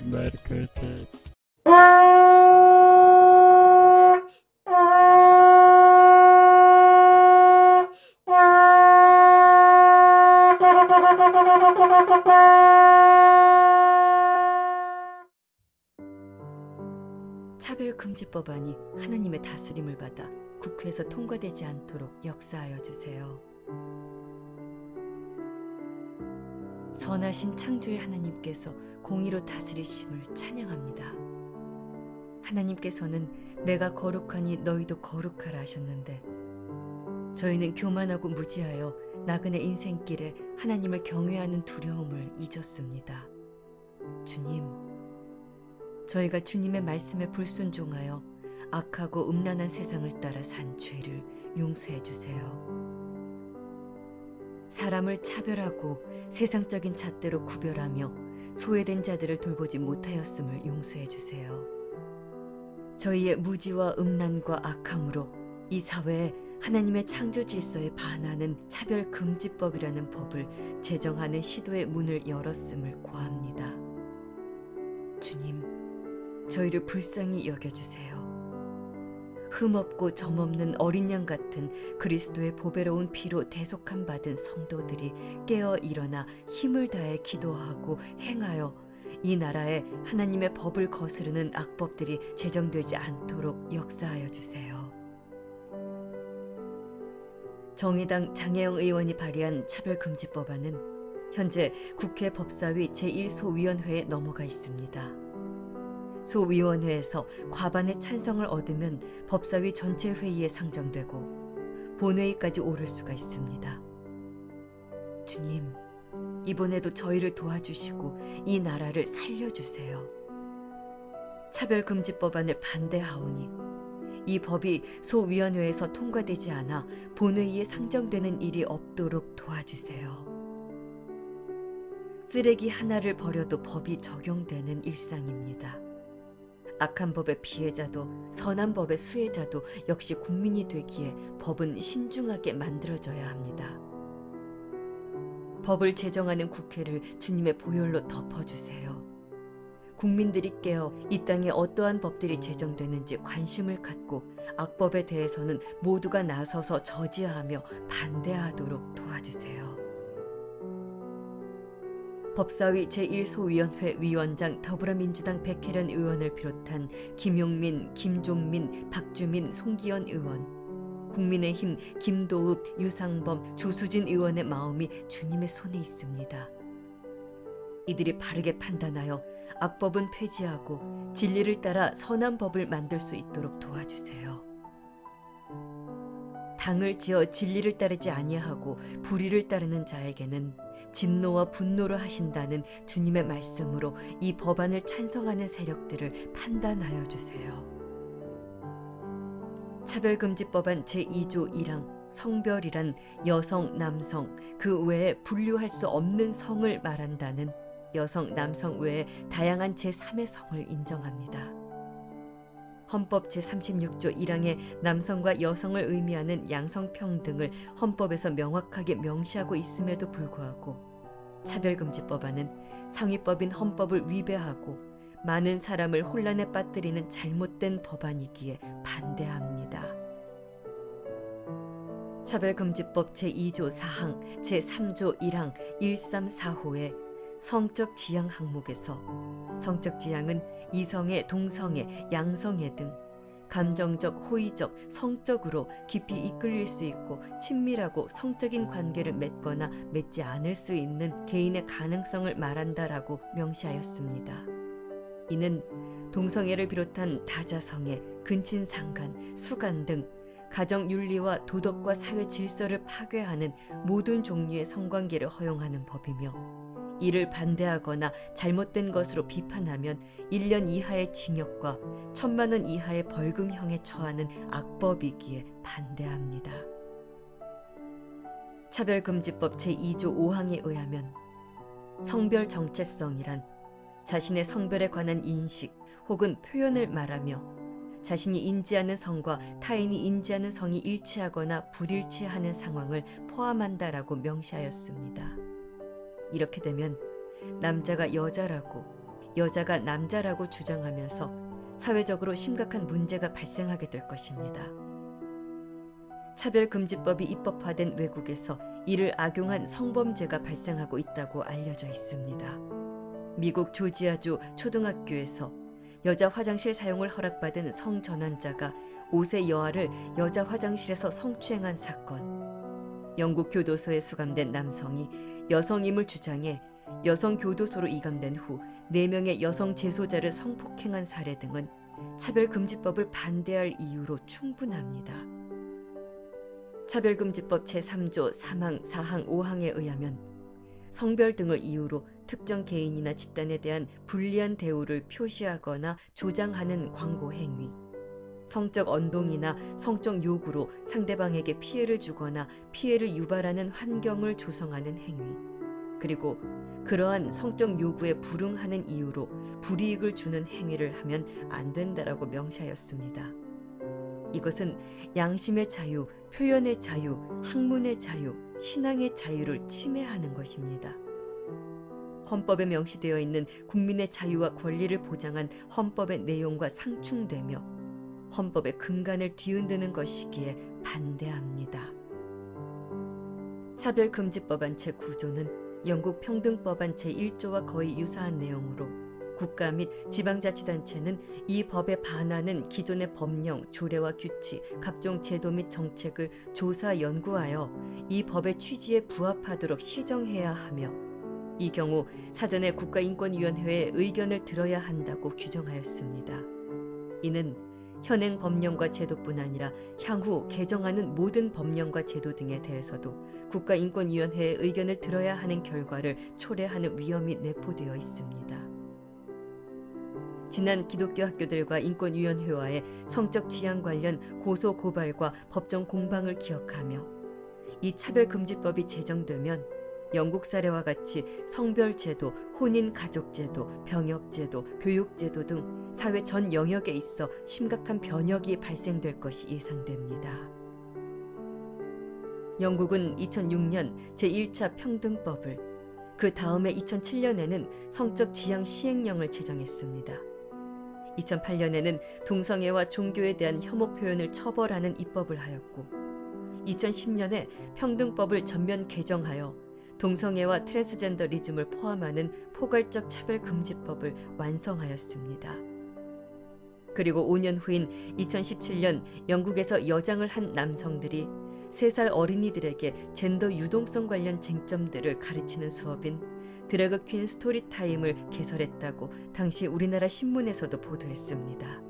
Marketed. 차별금지법안이 하나님의 다스림을 받아 국회에서 통과되지 않도록 역사하여 주세요. 선하신 창조의 하나님께서 공의로 다스리심을 찬양합니다. 하나님께서는 내가 거룩하니 너희도 거룩하라 하셨는데 저희는 교만하고 무지하여 나그네 인생길에 하나님을 경외하는 두려움을 잊었습니다. 주님, 저희가 주님의 말씀에 불순종하여 악하고 음란한 세상을 따라 산 죄를 용서해 주세요. 사람을 차별하고 세상적인 잣대로 구별하며 소외된 자들을 돌보지 못하였음을 용서해 주세요. 저희의 무지와 음란과 악함으로 이 사회에 하나님의 창조 질서에 반하는 차별금지법이라는 법을 제정하는 시도의 문을 열었음을 고합니다. 주님, 저희를 불쌍히 여겨주세요. 흠없고 점없는 어린 양 같은 그리스도의 보배로운 피로 대속함 받은 성도들이 깨어 일어나 힘을 다해 기도하고 행하여 이 나라에 하나님의 법을 거스르는 악법들이 제정되지 않도록 역사하여 주세요. 정의당 장혜영 의원이 발의한 차별금지법안은 현재 국회 법사위 제1소위원회에 넘어가 있습니다. 소위원회에서 과반의 찬성을 얻으면 법사위 전체 회의에 상정되고 본회의까지 오를 수가 있습니다. 주님, 이번에도 저희를 도와주시고 이 나라를 살려주세요. 차별금지법안을 반대하오니 이 법이 소위원회에서 통과되지 않아 본회의에 상정되는 일이 없도록 도와주세요. 쓰레기 하나를 버려도 법이 적용되는 일상입니다. 악한 법의 피해자도 선한 법의 수혜자도 역시 국민이 되기에 법은 신중하게 만들어져야 합니다. 법을 제정하는 국회를 주님의 보혈로 덮어주세요. 국민들이 깨어 이 땅에 어떠한 법들이 제정되는지 관심을 갖고 악법에 대해서는 모두가 나서서 저지하며 반대하도록 도와주세요. 법사위 제1소위원회 위원장 더불어민주당 백혜련 의원을 비롯한 김용민, 김종민, 박주민, 송기현 의원, 국민의힘 김도읍, 유상범, 조수진 의원의 마음이 주님의 손에 있습니다. 이들이 바르게 판단하여 악법은 폐지하고 진리를 따라 선한 법을 만들 수 있도록 도와주세요. 당을 지어 진리를 따르지 아니하고 불의를 따르는 자에게는 진노와 분노를 하신다는 주님의 말씀으로 이 법안을 찬성하는 세력들을 판단하여 주세요. 차별금지법안 제2조 1항 성별이란 여성, 남성, 그 외에 분류할 수 없는 성을 말한다는 여성, 남성 외에 다양한 제3의 성을 인정합니다. 헌법 제36조 1항에 남성과 여성을 의미하는 양성평등을 헌법에서 명확하게 명시하고 있음에도 불구하고 차별금지법안은 상위법인 헌법을 위배하고 많은 사람을 혼란에 빠뜨리는 잘못된 법안이기에 반대합니다. 차별금지법 제2조 4항, 제3조 1항 134호의 성적 지향 항목에서 성적 지향은 이성애, 동성애, 양성애 등 감정적, 호의적, 성적으로 깊이 이끌릴 수 있고 친밀하고 성적인 관계를 맺거나 맺지 않을 수 있는 개인의 가능성을 말한다라고 명시하였습니다. 이는 동성애를 비롯한 다자성애, 근친상간, 수간 등 가정윤리와 도덕과 사회 질서를 파괴하는 모든 종류의 성관계를 허용하는 법이며 이를 반대하거나 잘못된 것으로 비판하면 1년 이하의 징역과 1,000만 원 이하의 벌금형에 처하는 악법이기에 반대합니다. 차별금지법 제2조 5항에 의하면 성별 정체성이란 자신의 성별에 관한 인식 혹은 표현을 말하며 자신이 인지하는 성과 타인이 인지하는 성이 일치하거나 불일치하는 상황을 포함한다라고 명시하였습니다. 이렇게 되면 남자가 여자라고 여자가 남자라고 주장하면서 사회적으로 심각한 문제가 발생하게 될 것입니다. 차별금지법이 입법화된 외국에서 이를 악용한 성범죄가 발생하고 있다고 알려져 있습니다. 미국 조지아주 초등학교에서 여자 화장실 사용을 허락받은 성전환자가 5세 여아를 여자 화장실에서 성추행한 사건. 영국 교도소에 수감된 남성이 여성임을 주장해 여성 교도소로 이감된 후 4명의 여성 재소자를 성폭행한 사례 등은 차별금지법을 반대할 이유로 충분합니다. 차별금지법 제3조 3항, 4항, 5항에 의하면 성별 등을 이유로 특정 개인이나 집단에 대한 불리한 대우를 표시하거나 조장하는 광고 행위, 성적 언동이나 성적 요구로 상대방에게 피해를 주거나 피해를 유발하는 환경을 조성하는 행위, 그리고 그러한 성적 요구에 불응하는 이유로 불이익을 주는 행위를 하면 안 된다라고 명시하였습니다. 이것은 양심의 자유, 표현의 자유, 학문의 자유, 신앙의 자유를 침해하는 것입니다. 헌법에 명시되어 있는 국민의 자유와 권리를 보장한 헌법의 내용과 상충되며 헌법의 근간을 뒤흔드는 것이기에 반대합니다. 차별금지법안 제9조는 영국 평등법안 제1조와 거의 유사한 내용으로 국가 및 지방자치단체는 이 법에 반하는 기존의 법령, 조례와 규칙, 각종 제도 및 정책을 조사 연구하여 이 법의 취지에 부합하도록 시정해야 하며 이 경우 사전에 국가인권위원회의 의견을 들어야 한다고 규정하였습니다. 이는 현행 법령과 제도뿐 아니라 향후 개정하는 모든 법령과 제도 등에 대해서도 국가인권위원회의 의견을 들어야 하는 결과를 초래하는 위험이 내포되어 있습니다. 지난 기독교 학교들과 인권위원회와의 성적 지향 관련 고소 고발과 법정 공방을 기억하며 이 차별금지법이 제정되면 영국 사례와 같이 성별제도, 혼인가족제도, 병역제도, 교육제도 등 사회 전 영역에 있어 심각한 변혁이 발생될 것이 예상됩니다. 영국은 2006년 제1차 평등법을, 그 다음에 2007년에는 성적 지향 시행령을 제정했습니다. 2008년에는 동성애와 종교에 대한 혐오 표현을 처벌하는 입법을 하였고 2010년에 평등법을 전면 개정하여 동성애와 트랜스젠더리즘을 포함하는 포괄적 차별금지법을 완성하였습니다. 그리고 5년 후인 2017년 영국에서 여장을 한 남성들이 3살 어린이들에게 젠더 유동성 관련 쟁점들을 가르치는 수업인 드래그 퀸 스토리 타임을 개설했다고 당시 우리나라 신문에서도 보도했습니다.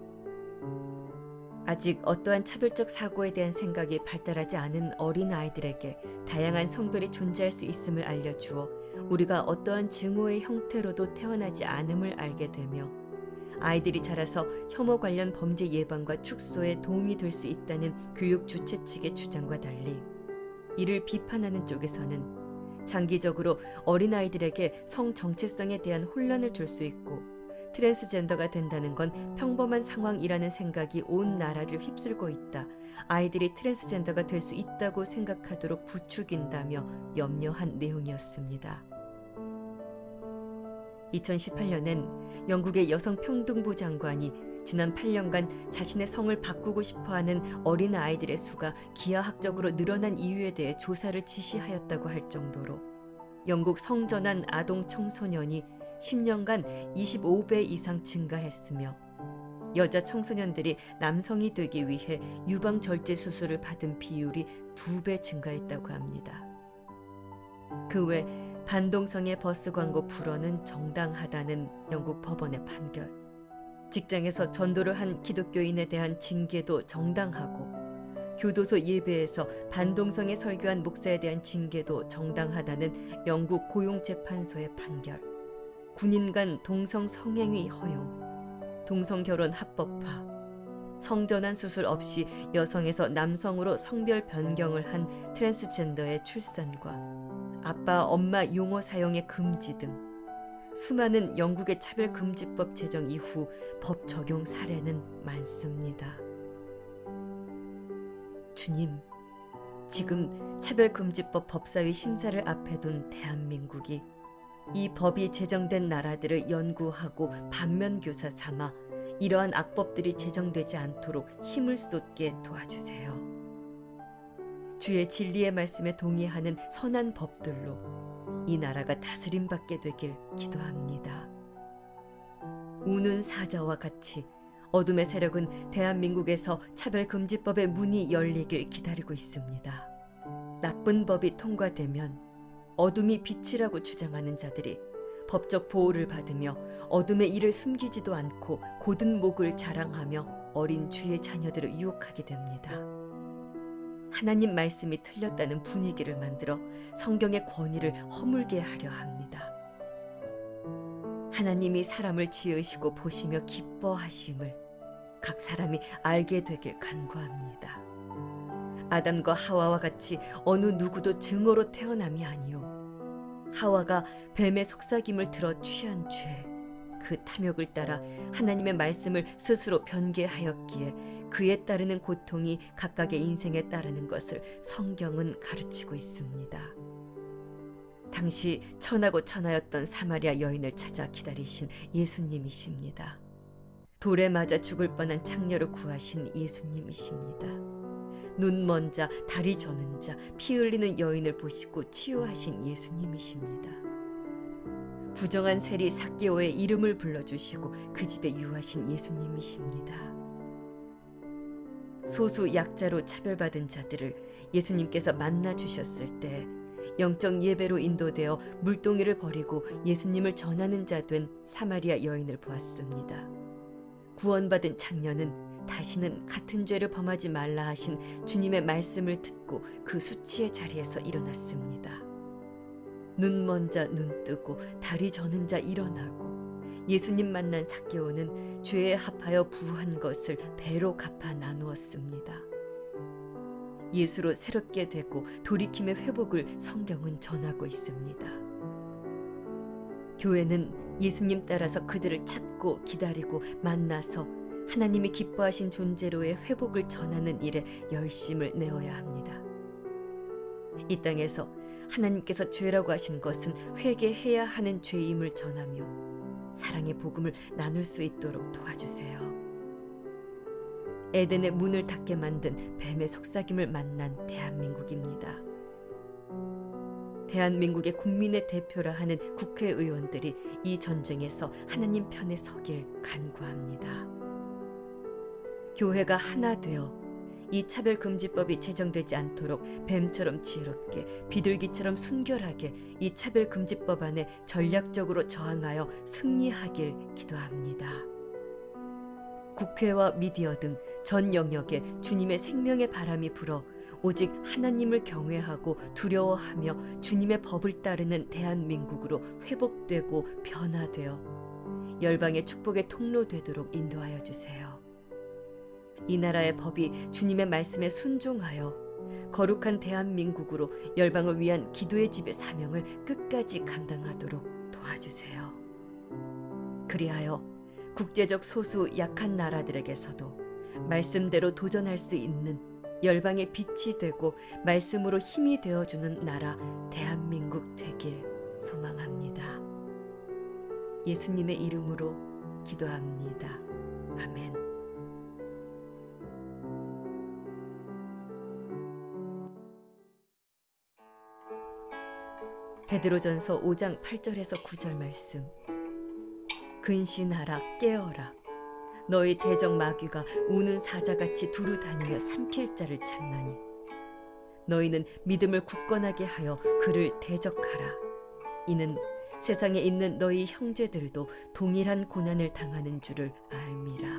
아직 어떠한 차별적 사고에 대한 생각이 발달하지 않은 어린 아이들에게 다양한 성별이 존재할 수 있음을 알려주어 우리가 어떠한 증오의 형태로도 태어나지 않음을 알게 되며 아이들이 자라서 혐오 관련 범죄 예방과 축소에 도움이 될 수 있다는 교육 주체 측의 주장과 달리 이를 비판하는 쪽에서는 장기적으로 어린아이들에게 성 정체성에 대한 혼란을 줄 수 있고 트랜스젠더가 된다는 건 평범한 상황이라는 생각이 온 나라를 휩쓸고 있다. 아이들이 트랜스젠더가 될 수 있다고 생각하도록 부추긴다며 염려한 내용이었습니다. 2018년엔 영국의 여성평등부 장관이 지난 8년간 자신의 성을 바꾸고 싶어하는 어린 아이들의 수가 기하학적으로 늘어난 이유에 대해 조사를 지시하였다고 할 정도로 영국 성전환 아동 청소년이 10년간 25배 이상 증가했으며 여자 청소년들이 남성이 되기 위해 유방 절제 수술을 받은 비율이 2배 증가했다고 합니다. 그 외 반동성애 버스 광고 불어는 정당하다는 영국 법원의 판결, 직장에서 전도를 한 기독교인에 대한 징계도 정당하고 교도소 예배에서 반동성애 설교한 목사에 대한 징계도 정당하다는 영국 고용재판소의 판결, 군인 간 동성 성행위 허용, 동성결혼 합법화, 성전환 수술 없이 여성에서 남성으로 성별 변경을 한 트랜스젠더의 출산과 아빠, 엄마 용어 사용의 금지 등 수많은 영국의 차별금지법 제정 이후 법 적용 사례는 많습니다. 주님, 지금 차별금지법 법사위 심사를 앞에 둔 대한민국이 이 법이 제정된 나라들을 연구하고 반면교사 삼아 이러한 악법들이 제정되지 않도록 힘을 쏟게 도와주세요. 주의 진리의 말씀에 동의하는 선한 법들로 이 나라가 다스림받게 되길 기도합니다. 우는 사자와 같이 어둠의 세력은 대한민국에서 차별금지법의 문이 열리길 기다리고 있습니다. 나쁜 법이 통과되면 어둠이 빛이라고 주장하는 자들이 법적 보호를 받으며 어둠의 일을 숨기지도 않고 곧은 목을 자랑하며 어린 주의 자녀들을 유혹하게 됩니다. 하나님 말씀이 틀렸다는 분위기를 만들어 성경의 권위를 허물게 하려 합니다. 하나님이 사람을 지으시고 보시며 기뻐하심을 각 사람이 알게 되길 간구합니다. 아담과 하와와 같이 어느 누구도 증오로 태어남이 아니요 하와가 뱀의 속삭임을 들어 취한 죄, 그 탐욕을 따라 하나님의 말씀을 스스로 변개하였기에 그에 따르는 고통이 각각의 인생에 따르는 것을 성경은 가르치고 있습니다. 당시 천하고 천하였던 사마리아 여인을 찾아 기다리신 예수님이십니다. 돌에 맞아 죽을 뻔한 창녀를 구하신 예수님이십니다. 눈 먼 자, 다리 저는 자, 피 흘리는 여인을 보시고 치유하신 예수님이십니다. 부정한 세리 삭개오의 이름을 불러주시고 그 집에 유하신 예수님이십니다. 소수 약자로 차별받은 자들을 예수님께서 만나 주셨을 때 영적 예배로 인도되어 물동이를 버리고 예수님을 전하는 자 된 사마리아 여인을 보았습니다. 구원받은 창녀는 다시는 같은 죄를 범하지 말라 하신 주님의 말씀을 듣고 그 수치의 자리에서 일어났습니다. 눈 먼 자 눈 뜨고 다리 저는 자 일어나고 예수님 만난 삭개오는 죄에 합하여 부한 것을 배로 갚아 나누었습니다. 예수로 새롭게 되고 돌이킴의 회복을 성경은 전하고 있습니다. 교회는 예수님 따라서 그들을 찾고 기다리고 만나서 하나님이 기뻐하신 존재로의 회복을 전하는 일에 열심을 내어야 합니다. 이 땅에서 하나님께서 죄라고 하신 것은 회개해야 하는 죄임을 전하며 사랑의 복음을 나눌 수 있도록 도와주세요. 에덴의 문을 닫게 만든 뱀의 속삭임을 만난 대한민국입니다. 대한민국의 국민의 대표라 하는 국회의원들이 이 전쟁에서 하나님 편에 서길 간구합니다. 교회가 하나 되어 이 차별금지법이 제정되지 않도록 뱀처럼 지혜롭게 비둘기처럼 순결하게 이 차별금지법 안에 전략적으로 저항하여 승리하길 기도합니다. 국회와 미디어 등 전 영역에 주님의 생명의 바람이 불어 오직 하나님을 경외하고 두려워하며 주님의 법을 따르는 대한민국으로 회복되고 변화되어 열방의 축복의 통로 되도록 인도하여 주세요. 이 나라의 법이 주님의 말씀에 순종하여 거룩한 대한민국으로 열방을 위한 기도의 집의 사명을 끝까지 감당하도록 도와주세요. 그리하여 국제적 소수 약한 나라들에게서도 말씀대로 도전할 수 있는 열방의 빛이 되고 말씀으로 힘이 되어주는 나라 대한민국 되길 소망합니다. 예수님의 이름으로 기도합니다. 아멘. 베드로전서 5장 8절에서 9절 말씀. 근신하라 깨어라. 너희 대적 마귀가 우는 사자같이 두루 다니며 삼킬 자를 찾나니 너희는 믿음을 굳건하게 하여 그를 대적하라. 이는 세상에 있는 너희 형제들도 동일한 고난을 당하는 줄을 알미라.